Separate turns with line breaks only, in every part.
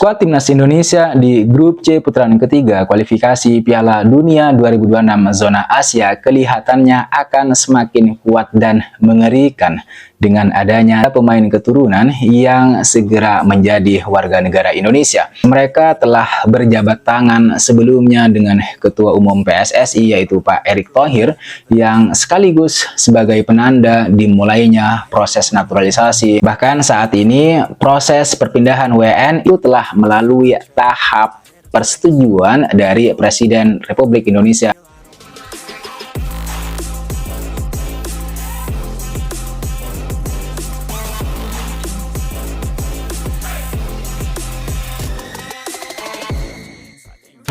Skuad timnas Indonesia di grup C putaran ketiga kualifikasi Piala Dunia 2026 zona Asia kelihatannya akan semakin kuat dan mengerikan dengan adanya pemain keturunan yang segera menjadi warga negara Indonesia. Mereka telah berjabat tangan sebelumnya dengan Ketua Umum PSSI yaitu Pak Erick Thohir yang sekaligus sebagai penanda dimulainya proses naturalisasi. Bahkan saat ini proses perpindahan WNI itu telah melalui tahap persetujuan dari Presiden Republik Indonesia.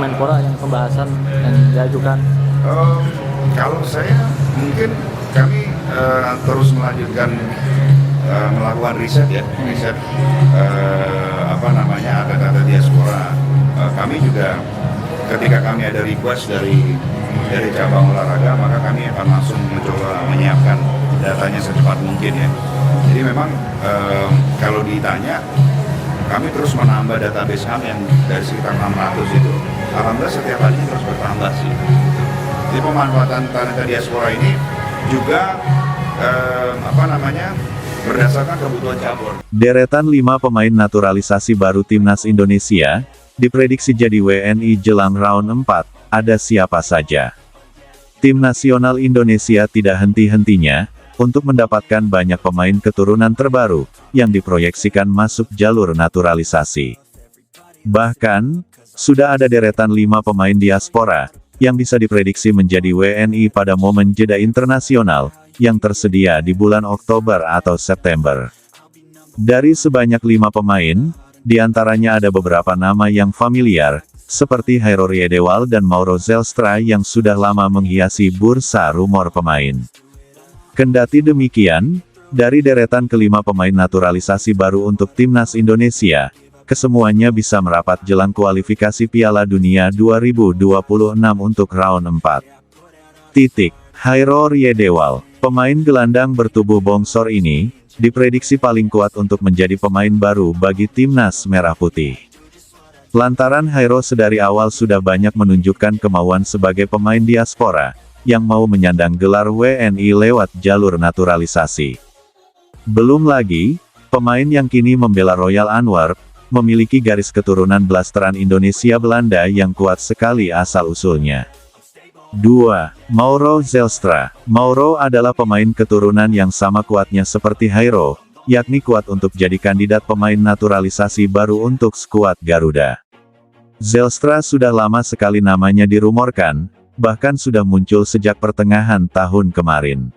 Menpora yang pembahasan yang diajukan.
Kalau saya mungkin kami terus melanjutkan melakukan riset data diaspora. Kami juga ketika kami ada request dari cabang olahraga, maka kami akan langsung mencoba menyiapkan datanya secepat mungkin ya. Jadi memang kalau ditanya, kami terus menambah database HAM yang dari sekitar 600 itu. Alhamdulillah setiap harinya terus bertambah sih. Jadi pemanfaatan talenta diaspora ini juga berdasarkan kebutuhan cabur.
Deretan 5 pemain naturalisasi baru timnas Indonesia diprediksi jadi WNI jelang round 4. Ada siapa saja? Tim nasional Indonesia tidak henti-hentinya untuk mendapatkan banyak pemain keturunan terbaru yang diproyeksikan masuk jalur naturalisasi. Bahkan, sudah ada deretan 5 pemain diaspora yang bisa diprediksi menjadi WNI pada momen jeda internasional yang tersedia di bulan Oktober atau September. Dari sebanyak 5 pemain, diantaranya ada beberapa nama yang familiar, seperti Hairo Riedewald dan Mauro Zelstra yang sudah lama menghiasi bursa rumor pemain. Kendati demikian, dari deretan kelima pemain naturalisasi baru untuk timnas Indonesia, kesemuanya bisa merapat jelang kualifikasi Piala Dunia 2026 untuk round 4. Hairo Riedewald, pemain gelandang bertubuh bongsor ini, diprediksi paling kuat untuk menjadi pemain baru bagi timnas Merah Putih. Lantaran Hairo sedari awal sudah banyak menunjukkan kemauan sebagai pemain diaspora, yang mau menyandang gelar WNI lewat jalur naturalisasi. Belum lagi, pemain yang kini membela Royal Antwerp, memiliki garis keturunan blasteran Indonesia Belanda yang kuat sekali asal-usulnya. 2. Mauro Zelstra. Mauro adalah pemain keturunan yang sama kuatnya seperti Hairo, yakni kuat untuk jadi kandidat pemain naturalisasi baru untuk skuad Garuda. Zelstra sudah lama sekali namanya dirumorkan, bahkan sudah muncul sejak pertengahan tahun kemarin.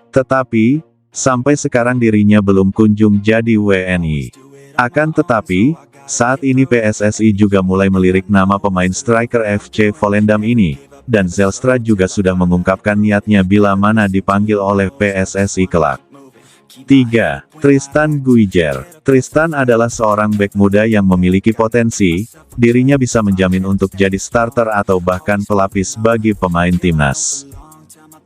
Tetapi, sampai sekarang dirinya belum kunjung jadi WNI. Akan tetapi, saat ini PSSI juga mulai melirik nama pemain striker FC Volendam ini, dan Zelstra juga sudah mengungkapkan niatnya bila mana dipanggil oleh PSSI kelak. 3. Tristan Guijer. Tristan adalah seorang bek muda yang memiliki potensi, dirinya bisa menjamin untuk jadi starter atau bahkan pelapis bagi pemain timnas.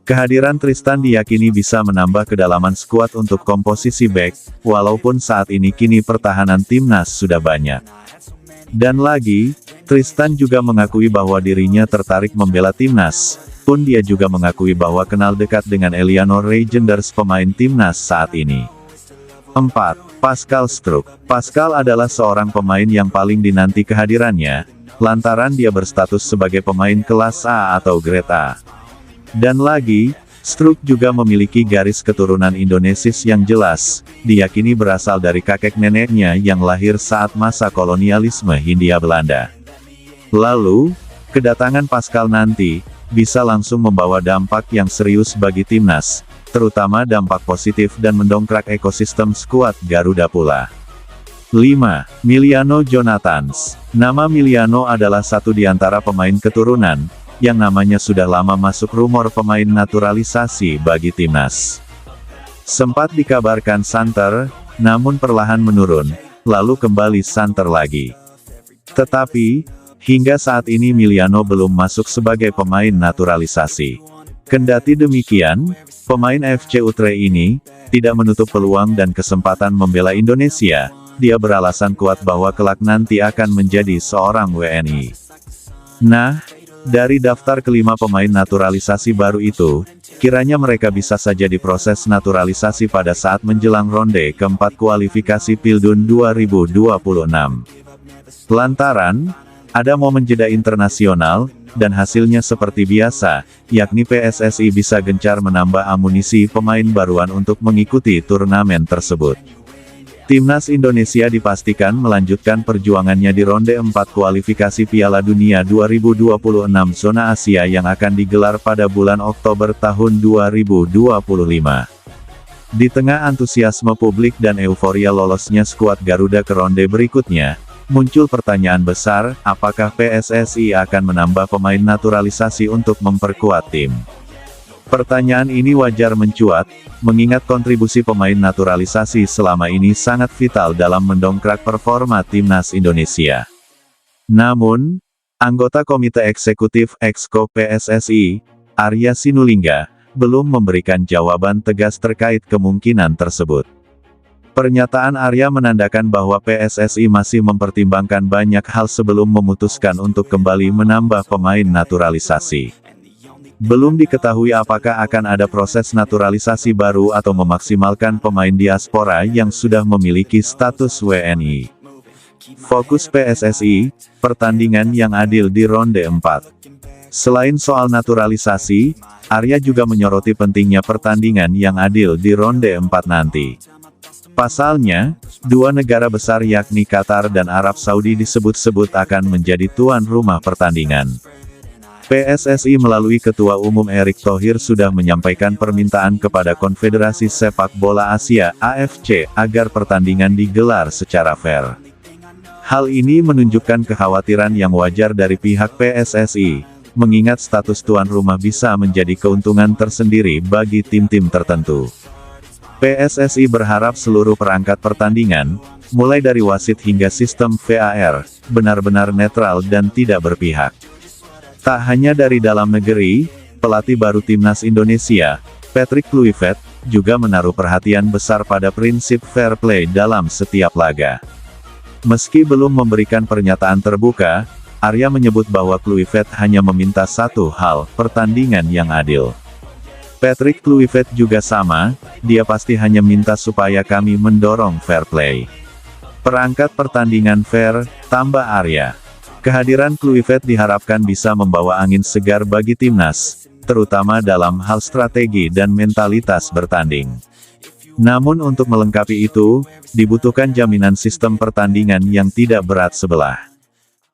Kehadiran Tristan diyakini bisa menambah kedalaman skuad untuk komposisi bek, walaupun saat ini kini pertahanan timnas sudah banyak. Dan lagi, Tristan juga mengakui bahwa dirinya tertarik membela timnas, pun dia juga mengakui bahwa kenal dekat dengan Eleanor Reijenders pemain timnas saat ini. 4. Pascal Struijk. Pascal adalah seorang pemain yang paling dinanti kehadirannya, lantaran dia berstatus sebagai pemain kelas A atau grade A. Dan lagi, Struijk juga memiliki garis keturunan Indonesis yang jelas, diyakini berasal dari kakek neneknya yang lahir saat masa kolonialisme Hindia Belanda. Lalu, kedatangan Pascal nanti, bisa langsung membawa dampak yang serius bagi timnas, terutama dampak positif dan mendongkrak ekosistem skuad Garuda pula. 5. Miliano Jonathans. Nama Miliano adalah satu di antara pemain keturunan, yang namanya sudah lama masuk rumor pemain naturalisasi bagi timnas. Sempat dikabarkan santer, namun perlahan menurun, lalu kembali santer lagi. Tetapi, hingga saat ini Miliano belum masuk sebagai pemain naturalisasi. Kendati demikian, pemain FC Utrecht ini, tidak menutup peluang dan kesempatan membela Indonesia, dia beralasan kuat bahwa kelak nanti akan menjadi seorang WNI. Nah, dari daftar kelima pemain naturalisasi baru itu, kiranya mereka bisa saja diproses naturalisasi pada saat menjelang ronde keempat kualifikasi Pildun 2026. Lantaran, ada momen jeda internasional, dan hasilnya seperti biasa, yakni PSSI bisa gencar menambah amunisi pemain baruan untuk mengikuti turnamen tersebut. Timnas Indonesia dipastikan melanjutkan perjuangannya di ronde 4 kualifikasi Piala Dunia 2026 zona Asia yang akan digelar pada bulan Oktober tahun 2025. Di tengah antusiasme publik dan euforia lolosnya skuad Garuda ke ronde berikutnya, muncul pertanyaan besar, apakah PSSI akan menambah pemain naturalisasi untuk memperkuat tim? Pertanyaan ini wajar mencuat, mengingat kontribusi pemain naturalisasi selama ini sangat vital dalam mendongkrak performa Timnas Indonesia. Namun, anggota Komite Eksekutif Exco PSSI, Arya Sinulinga, belum memberikan jawaban tegas terkait kemungkinan tersebut. Pernyataan Arya menandakan bahwa PSSI masih mempertimbangkan banyak hal sebelum memutuskan untuk kembali menambah pemain naturalisasi. Belum diketahui apakah akan ada proses naturalisasi baru atau memaksimalkan pemain diaspora yang sudah memiliki status WNI. Fokus PSSI, pertandingan yang adil di ronde 4. Selain soal naturalisasi, Arya juga menyoroti pentingnya pertandingan yang adil di ronde 4 nanti. Pasalnya, dua negara besar yakni Qatar dan Arab Saudi disebut-sebut akan menjadi tuan rumah pertandingan. PSSI melalui Ketua Umum Erick Thohir sudah menyampaikan permintaan kepada Konfederasi Sepak Bola Asia (AFC) agar pertandingan digelar secara fair. Hal ini menunjukkan kekhawatiran yang wajar dari pihak PSSI, mengingat status tuan rumah bisa menjadi keuntungan tersendiri bagi tim-tim tertentu. PSSI berharap seluruh perangkat pertandingan, mulai dari wasit hingga sistem VAR, benar-benar netral dan tidak berpihak. Tak hanya dari dalam negeri, pelatih baru Timnas Indonesia, Patrick Kluivert, juga menaruh perhatian besar pada prinsip fair play dalam setiap laga. Meski belum memberikan pernyataan terbuka, Arya menyebut bahwa Kluivert hanya meminta satu hal, pertandingan yang adil. Patrick Kluivert juga sama, dia pasti hanya minta supaya kami mendorong fair play. Perangkat pertandingan fair, tambah Arya. Kehadiran Kluivert diharapkan bisa membawa angin segar bagi timnas, terutama dalam hal strategi dan mentalitas bertanding. Namun untuk melengkapi itu, dibutuhkan jaminan sistem pertandingan yang tidak berat sebelah.